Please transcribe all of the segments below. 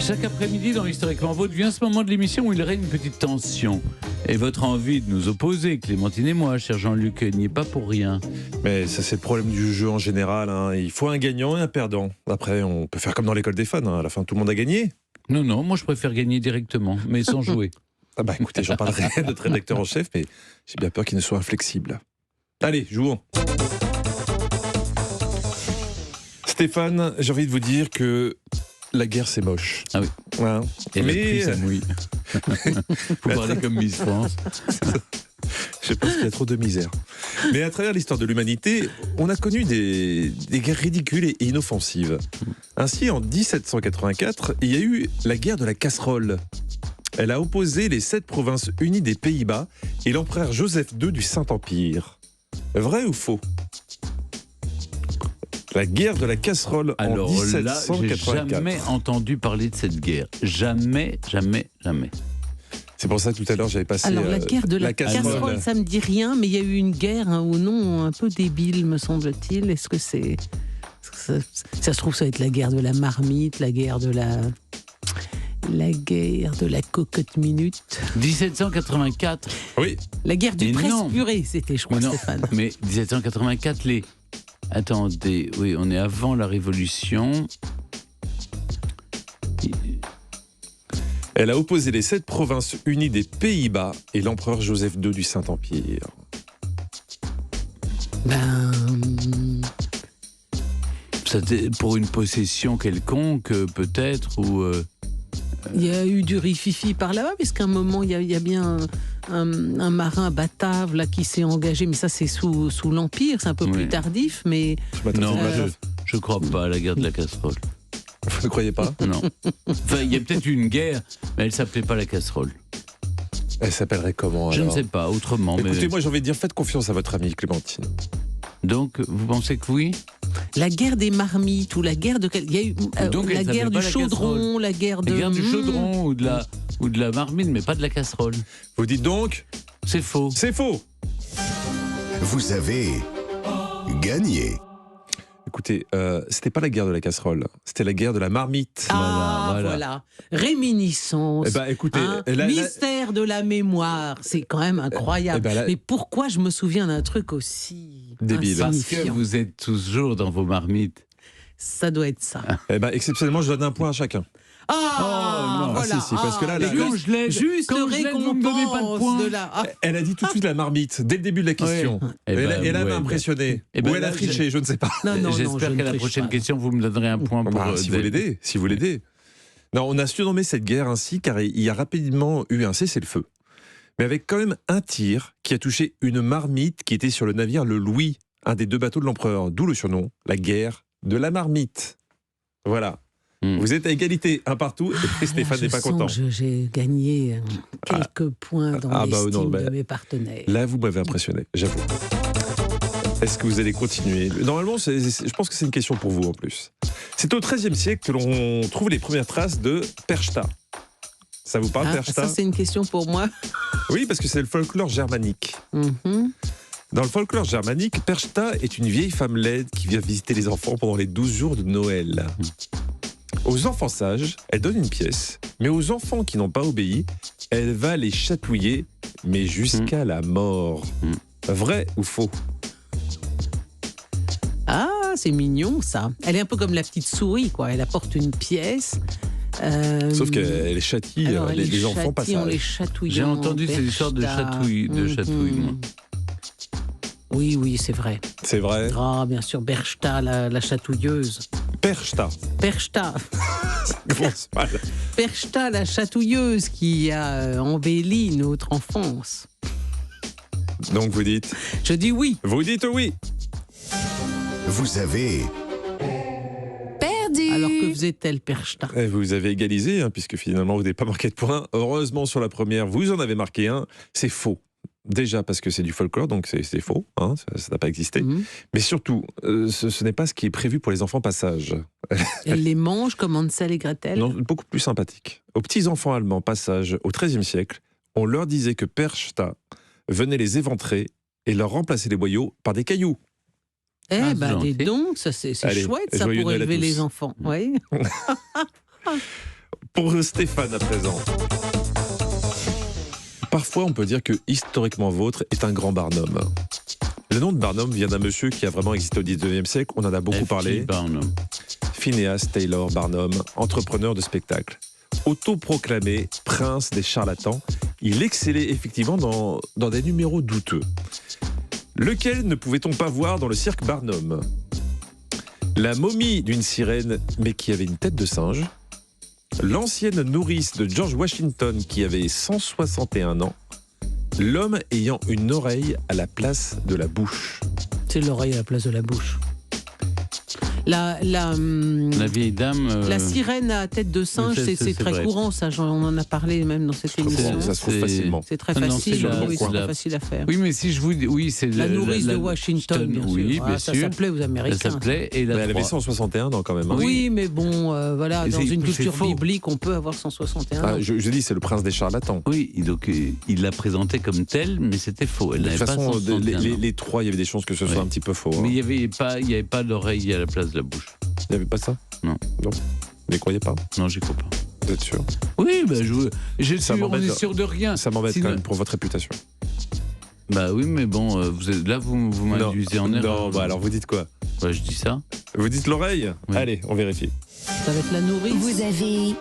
Chaque après-midi dans Historiquement Vôtre vient ce moment de l'émission où il règne une petite tension. Et votre envie de nous opposer, Clémentine et moi, cher Jean-Luc, n'y est pas pour rien. Mais ça, c'est le problème du jeu en général. Hein. Il faut un gagnant et un perdant. Après, on peut faire comme dans l'école des fans. Hein. À la fin, tout le monde a gagné. Non, moi je préfère gagner directement, mais sans jouer. Ah bah écoutez, j'en parlerai à notre rédacteur en chef, mais j'ai bien peur qu'il ne soit inflexible. Allez, jouons. Stéphane, j'ai envie de vous dire que la guerre, c'est moche. Ah oui. Hein. Et mais ça mouille. Faut parler comme Miss France. Je pense qu'il y a trop de misère. Mais à travers l'histoire de l'humanité, on a connu des guerres ridicules et inoffensives. Ainsi, en 1784, il y a eu la guerre de la casserole. Elle a opposé les 7 provinces unies des Pays-Bas et l'empereur Joseph II du Saint-Empire. Vrai ou faux ? La guerre de la casserole en 1784. Alors là, j'ai jamais entendu parler de cette guerre. Jamais. C'est pour ça que tout à l'heure, j'avais passé Alors la guerre de la casserole, ça me dit rien, mais il y a eu une guerre au nom un peu débile, me semble-t-il. Est-ce que c'est... Ça se trouve, ça va être la guerre de la marmite, la guerre de la cocotte minute. 1784. Oui. La guerre du Mais presse-purée, c'était, je crois, Stéphane. Mais 1784, Attendez, oui, on est avant la Révolution. Elle a opposé les 7 provinces unies des Pays-Bas et l'empereur Joseph II du Saint-Empire. C'était pour une possession quelconque, peut-être, ou... Il y a eu du rififi par là-bas, puisqu'à un moment, il y a bien un marin batave là, qui s'est engagé, mais ça, c'est sous l'Empire, c'est un peu plus tardif, mais... Non, je ne crois pas à la guerre de la casserole. Vous ne croyez pas ? Non. Enfin, il y a peut-être eu une guerre, mais elle ne s'appelait pas la casserole. Elle s'appellerait comment alors ? Je ne sais pas, autrement. Écoutez, moi j'ai envie de dire, faites confiance à votre amie Clémentine. Donc, vous pensez que oui ? La guerre des marmites ou la guerre de... Il y a eu la guerre du chaudron, la guerre de... La guerre du chaudron ou de la marmite, mais pas de la casserole. Vous dites donc ? C'est faux. C'est faux. Vous avez gagné. Écoutez, c'était pas la guerre de la casserole, c'était la guerre de la marmite. Voilà. Réminiscence. Eh ben, écoutez, mystère de la mémoire. C'est quand même incroyable. Mais pourquoi je me souviens d'un truc aussi débile ? Parce que vous êtes toujours dans vos marmites. Ça doit être ça. Eh ben, exceptionnellement, je donne un point à chacun. Voilà. Si, parce que là, juste récompense de la... Elle a dit tout de suite la marmite, dès le début de la question. Elle m'a impressionné. Ou elle a triché, je ne sais pas. J'espère qu'à la prochaine question, vous me donnerez un point pour... Si vous l'aidez. Non, on a surnommé cette guerre ainsi car il y a rapidement eu un cessez-le-feu. Mais avec quand même un tir qui a touché une marmite qui était sur le navire le Louis, un des 2 bateaux de l'empereur, d'où le surnom, la guerre de la marmite. Voilà. Vous êtes à égalité, un partout, et Stéphane n'est pas content. J'ai gagné quelques points dans l'estime de mes partenaires. Là, vous m'avez impressionné, j'avoue. Est-ce que vous allez continuer ? Normalement, je pense que c'est une question pour vous en plus. C'est au XIIIe siècle que l'on trouve les premières traces de Perchta. Ça vous parle, Perchta ? Ça, c'est une question pour moi. Oui, parce que c'est le folklore germanique. Dans le folklore germanique, Perchta est une vieille femme laide qui vient visiter les enfants pendant les 12 jours de Noël. Aux enfants sages, elle donne une pièce, mais aux enfants qui n'ont pas obéi, elle va les chatouiller, mais jusqu'à la mort. Vrai ou faux ? Ah, c'est mignon ça. Elle est un peu comme la petite souris, quoi. Elle apporte une pièce. Sauf qu'elle châtie les enfants pas sages. J'ai entendu ces histoires de chatouilles, moi. Oui, c'est vrai. C'est vrai. Ah, bien sûr, Perchta, la chatouilleuse. Perchta. Perchta, la chatouilleuse qui a embelli notre enfance. Donc vous dites ? Je dis oui. Vous dites oui. Vous avez perdu. Alors que faisait-elle, Perchta ? Vous avez égalisé, puisque finalement vous n'avez pas marqué de points. Heureusement, sur la première, vous en avez marqué un. C'est faux. Déjà parce que c'est du folklore, donc c'est faux, ça n'a pas existé. Mais surtout, ce n'est pas ce qui est prévu pour les enfants pas sages. Elle les mange comme Hansel et Gretel ? Non, beaucoup plus sympathique. Aux petits enfants allemands pas sages, au XIIIe siècle, on leur disait que Perchta venait les éventrer et leur remplacer les boyaux par des cailloux. Dis donc, ça c'est chouette ça pour élever les enfants. Oui. Pour Stéphane à présent. Parfois, on peut dire que Historiquement Vôtre est un grand Barnum. Le nom de Barnum vient d'un monsieur qui a vraiment existé au 19e siècle. On en a beaucoup parlé. Barnum. Phineas Taylor Barnum, entrepreneur de spectacle. Autoproclamé prince des charlatans, il excellait effectivement dans des numéros douteux. Lequel ne pouvait-on pas voir dans le cirque Barnum? La momie d'une sirène, mais qui avait une tête de singe. L'ancienne nourrice de George Washington, qui avait 161 ans. L'homme ayant une oreille à la place de la bouche. C'est l'oreille à la place de la bouche. La vieille dame. La sirène à tête de singe, c'est très vrai. courant, ça. On en a parlé même dans cette émission. Ça se trouve facilement. C'est très Non, facile, c'est oui, c'est la- très facile à faire. Oui, mais si je vous dis. Oui, c'est La nourrice de Washington, bien sûr. Oui, bien Ça sûr. s'appelait aux Américains. Ça s'appelait. Et Mais la elle avait 3. 161 ans quand même. Hein. Oui, mais bon, voilà, Et dans c'est- une c'est culture faux. biblique, on peut avoir 161 ans. Ah, je dis, c'est le prince des charlatans. Oui, donc il l'a présenté comme tel, mais c'était faux. Elle De n'avait toute pas façon, 161 ans. les trois, il y avait des chances que ce soit Oui. un petit peu faux. Hein. Mais il n'y avait pas l'oreille à la place de la bouche. Il n'y avait pas ça? Non. Vous ne croyez pas? Non, j'y crois pas. Vous êtes sûr? Oui, bah, Ça on m'embête. est sûr de rien. Ça m'embête Sinon- quand même pour votre réputation. Bah oui, mais bon, là, vous m'induisez en erreur. Non, bah alors vous dites quoi? Ouais, je dis ça. Vous dites l'oreille? Oui. Allez, on vérifie. Ça va être la nourrice. Vous avez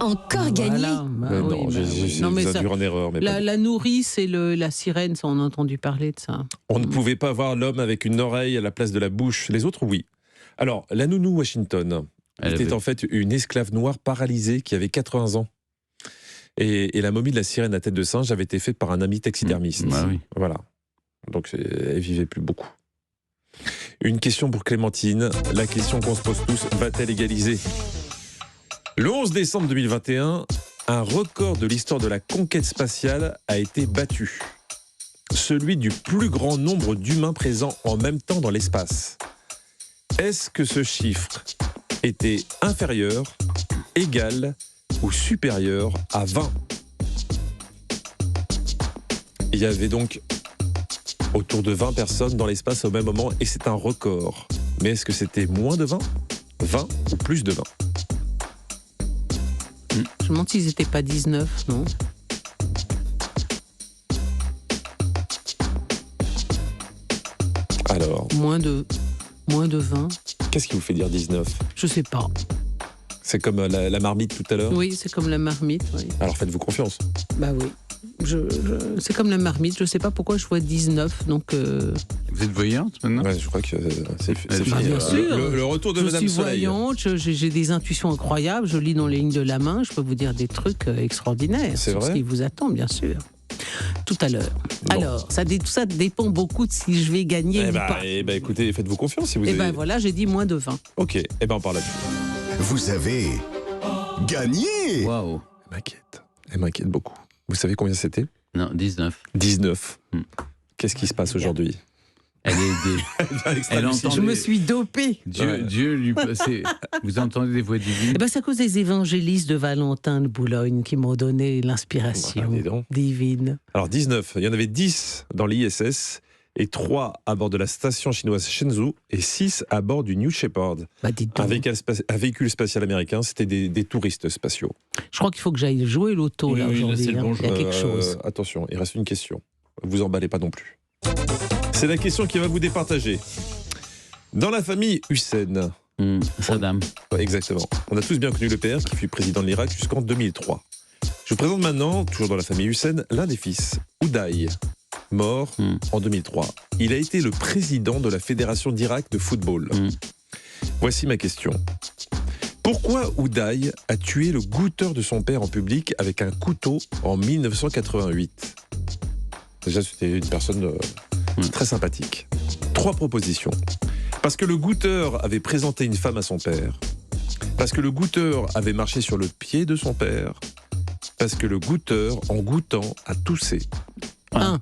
encore gagné. Voilà, bah oui, non, bah oui. j'ai Non, mais vous ça- induire en erreur. Mais pas- la nourrice et la sirène, ça, on a entendu parler de ça. On ne pouvait pas voir l'homme avec une oreille à la place de la bouche. Les autres, oui. Alors, la nounou Washington Elle était avait- en fait une esclave noire paralysée qui avait 80 ans. Et la momie de la sirène à tête de singe avait été faite par un ami taxidermiste. Bah oui. Voilà. Donc, elle vivait plus beaucoup. Une question pour Clémentine. La question qu'on se pose tous, va-t-elle égaliser? Le 11 décembre 2021, un record de l'histoire de la conquête spatiale a été battu. Celui du plus grand nombre d'humains présents en même temps dans l'espace. Est-ce que ce chiffre était inférieur, égal ou supérieur à 20? Il y avait donc autour de 20 personnes dans l'espace au même moment et c'est un record. Mais est-ce que c'était moins de 20, 20 ou plus de 20? Je me demande s'ils n'étaient pas 19, non? Alors, Moins de 20? qu'est-ce qui vous fait dire 19? Je sais pas. C'est comme la marmite tout à l'heure? Oui, c'est comme la marmite, oui. Alors faites-vous confiance. Bah oui. C'est comme la marmite, je sais pas pourquoi je vois 19, donc... Vous êtes voyante maintenant? Ouais, je crois que c'est fini. Ah, bien sûr. Le retour de je Madame suis Soleil. voyante, j'ai des intuitions incroyables, je lis dans les lignes de la main, je peux vous dire des trucs extraordinaires. C'est sur vrai ce qui vous attend, bien sûr. Tout à l'heure. Bon. Alors, tout ça dépend beaucoup de si je vais gagner ou pas. Écoutez, faites-vous confiance si vous Et avez... ben voilà, j'ai dit moins de 20. Ok, et ben on parle là-dessus. Vous avez gagné. Waouh. Elle m'inquiète beaucoup. Vous savez combien c'était? Non, 19. 19. Hmm. Qu'est-ce qui se passe aujourd'hui? Elle est aidée. Elle entend Je me suis dopée. Dieu lui. Vous entendez des voix divines? Eh ben, c'est à cause des évangélistes de Valentin de Boulogne qui m'ont donné l'inspiration Bah, dis donc. divine. Alors 19, il y en avait 10 dans l'ISS et 3 à bord de la station chinoise Shenzhou et 6 à bord du New Shepard. Bah, dites donc. Un véhicule spatial américain, c'était des touristes spatiaux. Je crois qu'il faut que j'aille jouer l'auto là Oui, là, aujourd'hui. c'est le bon Il y a quelque chose. Attention, il reste une question. Vous emballez pas non plus. C'est la question qui va vous départager. Dans la famille Hussein, Saddam. ouais, exactement, on a tous bien connu le père qui fut président de l'Irak jusqu'en 2003. Je vous présente maintenant, toujours dans la famille Hussein, l'un des fils, Oudaï, mort en 2003. Il a été le président de la Fédération d'Irak de football. Voici ma question. Pourquoi Oudaï a tué le goûteur de son père en public avec un couteau en 1988 ? Déjà, c'était une personne très sympathique. 3 propositions. Parce que le goûteur avait présenté une femme à son père. Parce que le goûteur avait marché sur le pied de son père. Parce que le goûteur, en goûtant, a toussé. Un.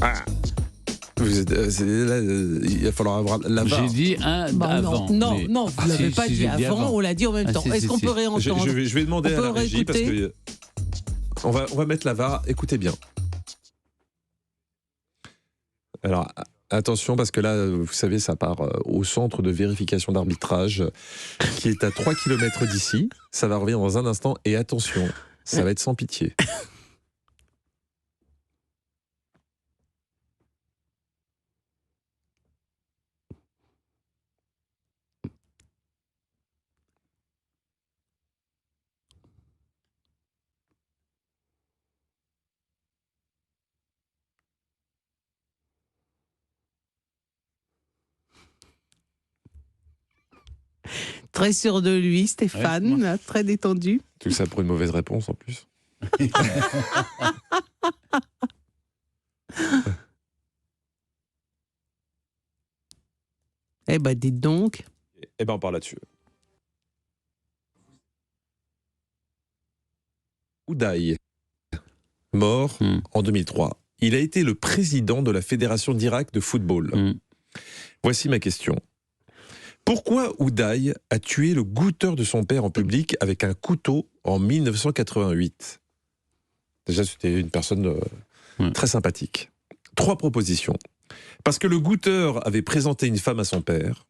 Ah. Il va falloir avoir la barre. J'ai dit un Bah, avant. non, mais- non, vous ne l'avez Si, pas si, dit j'ai avant, on l'a dit en même Ah, temps. si, Est-ce si, qu'on si. peut réentendre Je vais demander On à la peut régie parce réécouter que on va mettre la VAR. Écoutez bien. Alors, Attention, parce que là, vous savez, ça part au centre de vérification d'arbitrage, qui est à 3 km d'ici. Ça va revenir dans un instant. Et attention, ça va être sans pitié. Très sûr de lui, Stéphane, Ouais, très détendu. Tout ça pour une mauvaise réponse, en plus. Eh ben, dites donc. Eh ben, on parle là-dessus. Oudaï, mort en 2003. Il a été le président de la Fédération d'Irak de football. Voici ma question. Pourquoi Oudaï a tué le goûteur de son père en public avec un couteau en 1988 ? Déjà, c'était une personne très sympathique. 3 propositions. Parce que le goûteur avait présenté une femme à son père.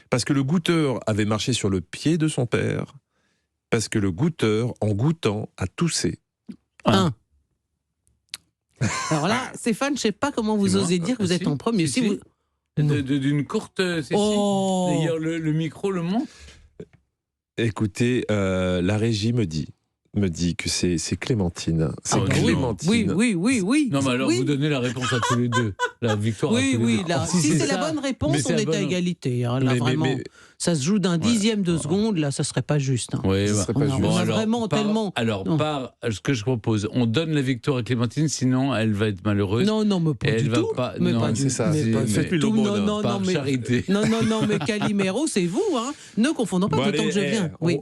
Parce que le goûteur avait marché sur le pied de son père. Parce que le goûteur, en goûtant, a toussé. 1. Alors là, Stéphane, je ne sais pas comment vous osez dire que vous êtes en premier. Si vous... D'une courte Cécile. Oh. D'ailleurs, le micro le montre. Écoutez, la régie me dit que c'est Clémentine. C'est Ah, Clémentine. Oui. Non, mais alors Oui. vous donnez la réponse à tous les deux. La victoire à tous les deux. Oui, là, Si si c'est ça, la bonne mais réponse, c'est on la est à bonne- égalité. Hein, là, vraiment, ça se joue d'un dixième de seconde, là, ça serait pas juste. Hein. Oui, Ce bah. serait pas On a- juste. on a alors, vraiment tellement... Alors, Non. par ce que je propose, on donne la victoire à Clémentine, sinon elle va être malheureuse. Non, mais pas Et du elle va tout. pas- Mais non, pas c'est du- ça. mais c'est- pas mais- du Faites-lui tout. l'aumône. Non, Par charité. Non, mais Calimero, c'est vous, hein. Ne confondons pas, Bon, d'autant allez, que je viens. Oui.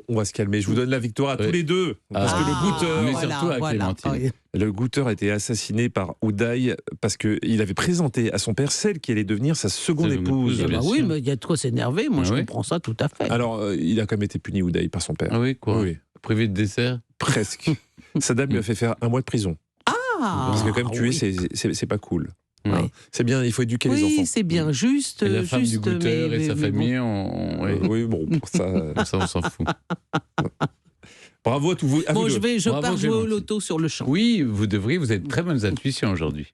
on va se calmer. Je vous donne la victoire à tous les deux. Parce que le goûteur... Mais surtout à Clémentine. Le goûteur a été assassiné par Oudaï parce qu'il avait présenté à son père celle qui allait devenir sa seconde Seconde épouse. épouse, bien Oui, sûr. mais il y a de quoi s'énerver. Moi, Ah je oui. comprends ça tout à fait. Alors, il a quand même été puni, Oudaï, par son père. Ah oui, quoi. Oui, Privé de dessert. presque. Saddam lui a fait faire 1 mois de prison. Parce que quand même, tuer, oui. c'est pas cool. Ouais. Hein. C'est bien, il faut éduquer les enfants. Oui, c'est bien, juste. Et la femme juste, du goûteur mais- et sa mais bon. famille, Oui, bon, pour ça... ça on s'en fout. Bravo à tous vous. à Bon, vous deux. je Bravo, pars jouer au Clémentine. loto sur le champ. Oui, vous devriez, vous avez de très bonnes intuitions aujourd'hui.